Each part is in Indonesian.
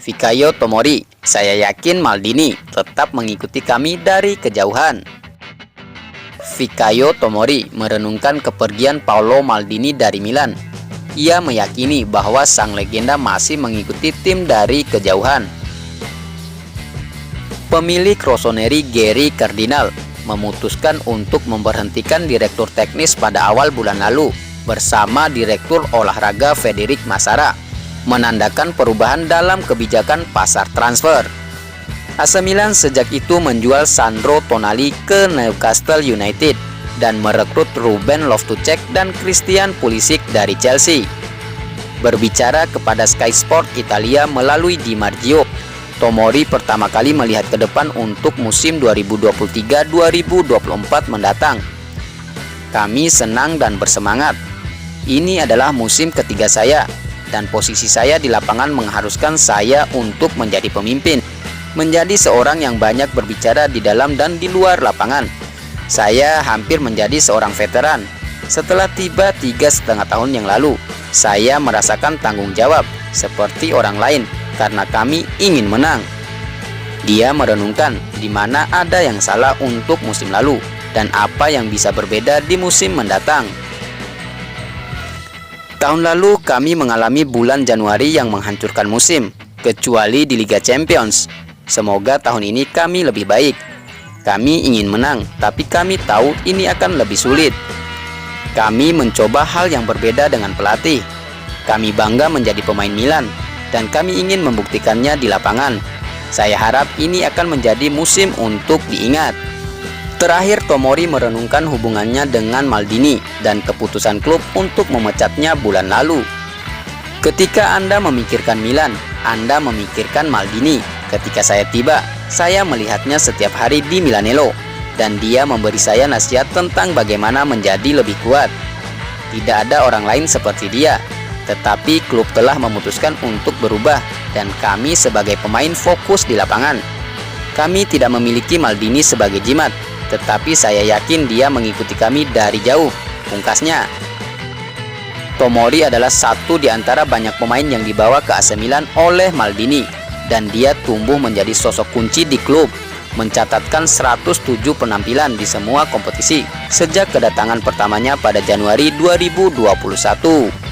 Fikayo Tomori, saya yakin Maldini tetap mengikuti kami dari kejauhan. Fikayo Tomori merenungkan kepergian Paolo Maldini dari Milan. Ia meyakini bahwa sang legenda masih mengikuti tim dari kejauhan. Pemilik Rossoneri Gary Cardinal memutuskan untuk memberhentikan direktur teknis pada awal bulan lalu bersama direktur olahraga Federic Massara, menandakan perubahan dalam kebijakan pasar transfer. AC Milan sejak itu menjual Sandro Tonali ke Newcastle United dan merekrut Ruben Loftus-Cheek dan Christian Pulisic dari Chelsea. Berbicara kepada Sky Sport Italia melalui Di Marzio, Tomori pertama kali melihat ke depan untuk musim 2023-2024 mendatang. Kami senang dan bersemangat. Ini adalah musim ketiga saya, dan posisi saya di lapangan mengharuskan saya untuk menjadi pemimpin, menjadi seorang yang banyak berbicara di dalam dan di luar lapangan. Saya hampir menjadi seorang veteran. Setelah tiba 3,5 tahun yang lalu, saya merasakan tanggung jawab seperti orang lain karena kami ingin menang. Dia merenungkan di mana ada yang salah untuk musim lalu dan apa yang bisa berbeda di musim mendatang. Tahun lalu kami mengalami bulan Januari yang menghancurkan musim, kecuali di Liga Champions. Semoga tahun ini kami lebih baik. Kami ingin menang, tapi kami tahu ini akan lebih sulit. Kami mencoba hal yang berbeda dengan pelatih. Kami bangga menjadi pemain Milan, dan kami ingin membuktikannya di lapangan. Saya harap ini akan menjadi musim untuk diingat. Terakhir, Tomori merenungkan hubungannya dengan Maldini dan keputusan klub untuk memecatnya bulan lalu. Ketika Anda memikirkan Milan, Anda memikirkan Maldini. Ketika saya tiba, saya melihatnya setiap hari di Milanello, dan dia memberi saya nasihat tentang bagaimana menjadi lebih kuat. Tidak ada orang lain seperti dia, tetapi klub telah memutuskan untuk berubah, dan kami sebagai pemain fokus di lapangan. Kami tidak memiliki Maldini sebagai jimat, tetapi saya yakin dia mengikuti kami dari jauh, pungkasnya. Tomori adalah satu di antara banyak pemain yang dibawa ke AC Milan oleh Maldini, dan dia tumbuh menjadi sosok kunci di klub, mencatatkan 107 penampilan di semua kompetisi sejak kedatangan pertamanya pada Januari 2021.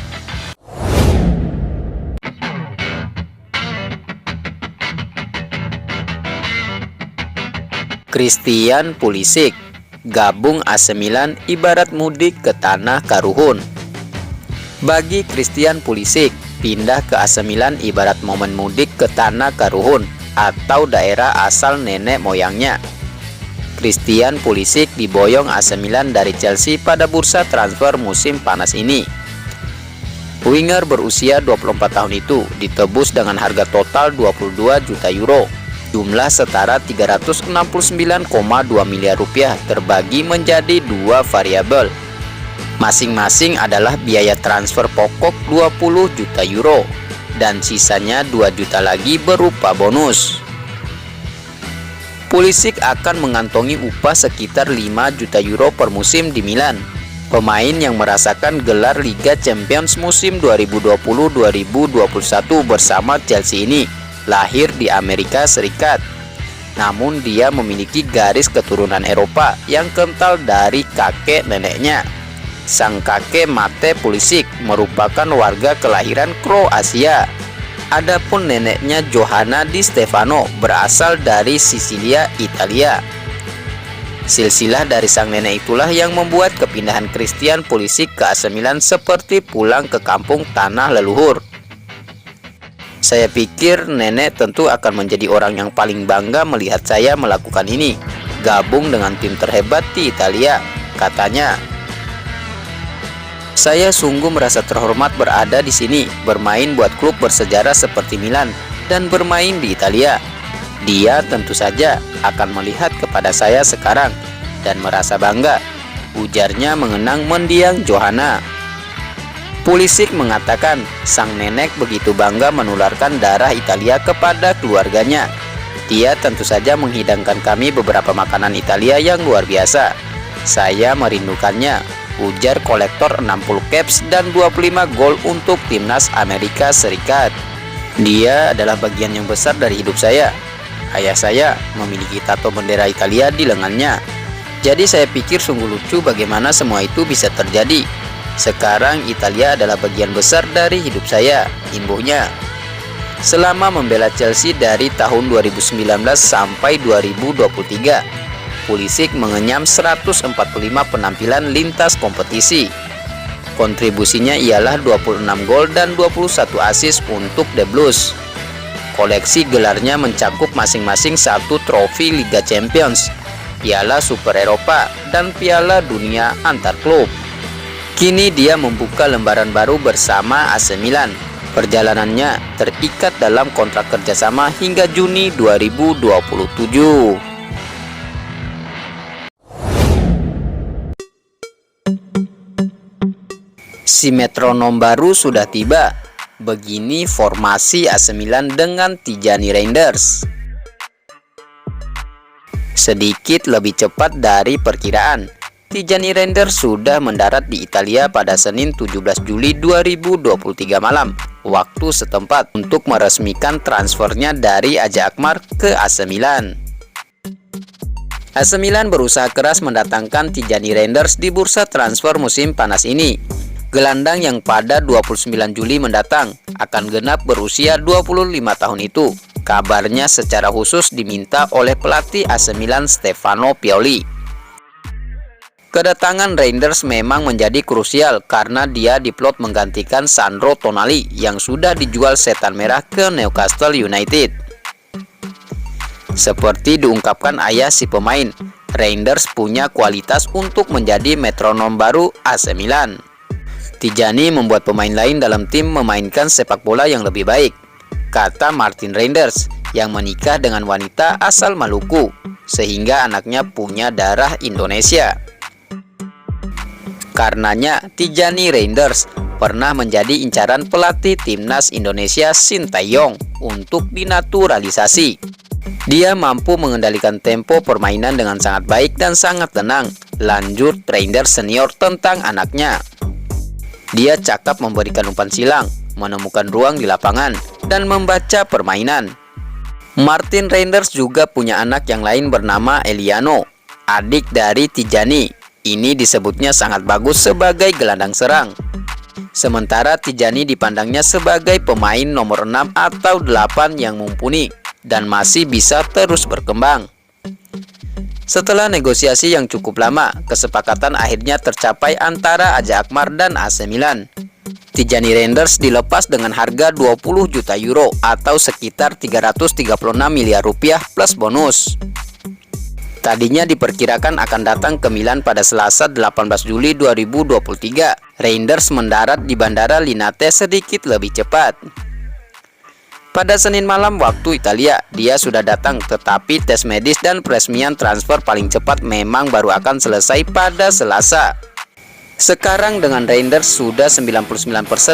Christian Pulisic, gabung AC Milan ibarat mudik ke tanah Karuhun. Bagi Christian Pulisic, pindah ke AC Milan ibarat momen mudik ke tanah Karuhun atau daerah asal nenek moyangnya. Christian Pulisic diboyong AC Milan dari Chelsea pada bursa transfer musim panas ini. Winger berusia 24 tahun itu ditebus dengan harga total 22 juta euro. Jumlah setara 369,2 miliar rupiah terbagi menjadi dua variabel. Masing-masing adalah biaya transfer pokok 20 juta euro dan sisanya 2 juta lagi berupa bonus. Pulisic akan mengantongi upah sekitar 5 juta euro per musim di Milan. Pemain yang merasakan gelar Liga Champions musim 2020-2021 bersama Chelsea ini lahir di Amerika Serikat. Namun dia memiliki garis keturunan Eropa yang kental dari kakek neneknya. Sang kakek Mate Pulisic merupakan warga kelahiran Kroasia. Adapun neneknya Johanna Di Stefano berasal dari Sisilia, Italia. Silsilah dari sang nenek itulah yang membuat kepindahan Christian Pulisic ke AC Milan seperti pulang ke kampung tanah leluhur. Saya pikir nenek tentu akan menjadi orang yang paling bangga melihat saya melakukan ini, gabung dengan tim terhebat di Italia, katanya. Saya sungguh merasa terhormat berada di sini, bermain buat klub bersejarah seperti Milan, dan bermain di Italia. Dia tentu saja akan melihat kepada saya sekarang dan merasa bangga, ujarnya mengenang mendiang Johanna. Pulisic mengatakan sang nenek begitu bangga menularkan darah Italia kepada keluarganya. Dia tentu saja menghidangkan kami beberapa makanan Italia yang luar biasa. Saya merindukannya, ujar kolektor 60 caps dan 25 gol untuk timnas Amerika Serikat. Dia adalah bagian yang besar dari hidup saya. Ayah saya memiliki tato bendera Italia di lengannya. Jadi saya pikir sungguh lucu bagaimana semua itu bisa terjadi. Sekarang Italia adalah bagian besar dari hidup saya, imbuhnya. Selama membela Chelsea dari tahun 2019 sampai 2023, Pulisic mengenyam 145 penampilan lintas kompetisi. Kontribusinya ialah 26 gol dan 21 assist untuk The Blues. Koleksi gelarnya mencakup masing-masing 1 trofi Liga Champions, Piala Super Eropa, dan Piala Dunia antar klub. Kini dia membuka lembaran baru bersama AC Milan. Perjalanannya terikat dalam kontrak kerjasama hingga Juni 2027. Si metronom baru sudah tiba. Begini formasi AC Milan dengan Tijani Reinders. Sedikit lebih cepat dari perkiraan, Tijani Reinders sudah mendarat di Italia pada Senin 17 Juli 2023 malam waktu setempat untuk meresmikan transfernya dari Aja Alkmaar ke AC Milan. AC Milan berusaha keras mendatangkan Tijani Reinders di bursa transfer musim panas ini. Gelandang yang pada 29 Juli mendatang akan genap berusia 25 tahun itu, kabarnya secara khusus diminta oleh pelatih AC Milan Stefano Pioli. Kedatangan Reinders memang menjadi krusial karena dia diplot menggantikan Sandro Tonali yang sudah dijual setan merah ke Newcastle United. Seperti diungkapkan ayah si pemain, Reinders punya kualitas untuk menjadi metronom baru AC Milan. Tijani membuat pemain lain dalam tim memainkan sepak bola yang lebih baik, kata Martin Reinders yang menikah dengan wanita asal Maluku, sehingga anaknya punya darah Indonesia. Karenanya, Tijani Reinders pernah menjadi incaran pelatih timnas Indonesia Sintayong untuk dinaturalisasi. Dia mampu mengendalikan tempo permainan dengan sangat baik dan sangat tenang, lanjut Reinders senior tentang anaknya. Dia cakap memberikan umpan silang, menemukan ruang di lapangan, dan membaca permainan. Martin Reinders juga punya anak yang lain bernama Eliano, adik dari Tijani. Ini disebutnya sangat bagus sebagai gelandang serang. Sementara Tijani dipandangnya sebagai pemain nomor 6 atau 8 yang mumpuni dan masih bisa terus berkembang. Setelah negosiasi yang cukup lama, kesepakatan akhirnya tercapai antara Aja Alkmaar dan AC Milan. Tijani Reinders dilepas dengan harga 20 juta euro atau sekitar 336 miliar rupiah plus bonus. Tadinya diperkirakan akan datang ke Milan pada Selasa 18 Juli 2023. Reinders mendarat di Bandara Linate sedikit lebih cepat. Pada Senin malam waktu Italia, dia sudah datang, tetapi tes medis dan peresmian transfer paling cepat memang baru akan selesai pada Selasa. Sekarang dengan Reinders sudah 99%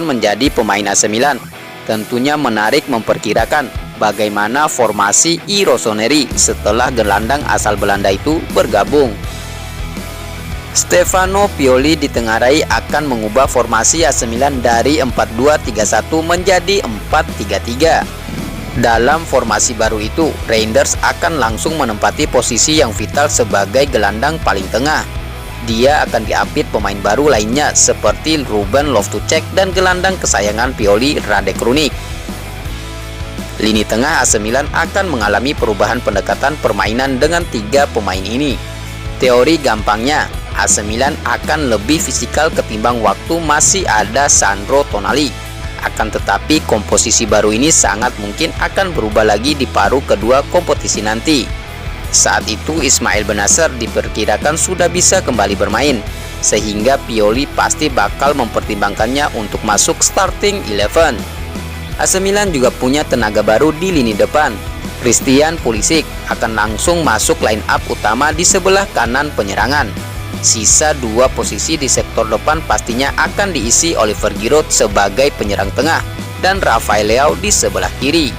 menjadi pemain AC Milan, tentunya menarik memperkirakan bagaimana formasi I Rossoneri setelah gelandang asal Belanda itu bergabung. Stefano Pioli ditengarai akan mengubah formasi AC Milan dari 4-2-3-1 menjadi 4-3-3. Dalam formasi baru itu, Reinders akan langsung menempati posisi yang vital sebagai gelandang paling tengah. Dia akan diapit pemain baru lainnya seperti Ruben Loftus-Cheek dan gelandang kesayangan Pioli Radek Krunic. Lini tengah AC Milan akan mengalami perubahan pendekatan permainan dengan 3 pemain ini. Teori gampangnya, AC Milan akan lebih fisikal ketimbang waktu masih ada Sandro Tonali. Akan tetapi komposisi baru ini sangat mungkin akan berubah lagi di paruh kedua kompetisi nanti. Saat itu Ismail Bennacer diperkirakan sudah bisa kembali bermain, sehingga Pioli pasti bakal mempertimbangkannya untuk masuk starting 11. AC Milan juga punya tenaga baru di lini depan. Christian Pulisic akan langsung masuk line up utama di sebelah kanan penyerangan. Sisa 2 posisi di sektor depan pastinya akan diisi Oliver Giroud sebagai penyerang tengah dan Rafael Leao di sebelah kiri.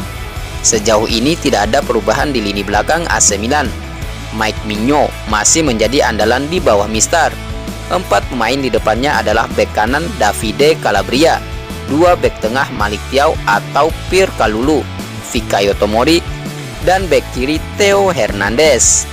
Sejauh ini tidak ada perubahan di lini belakang AC Milan. Mike Mignolet masih menjadi andalan di bawah Mistar. 4 pemain di depannya adalah bek kanan Davide Calabria, dua bek tengah Malik Thiaw atau Pierre Kalulu, Fikayo Tomori, dan bek kiri Theo Hernandez.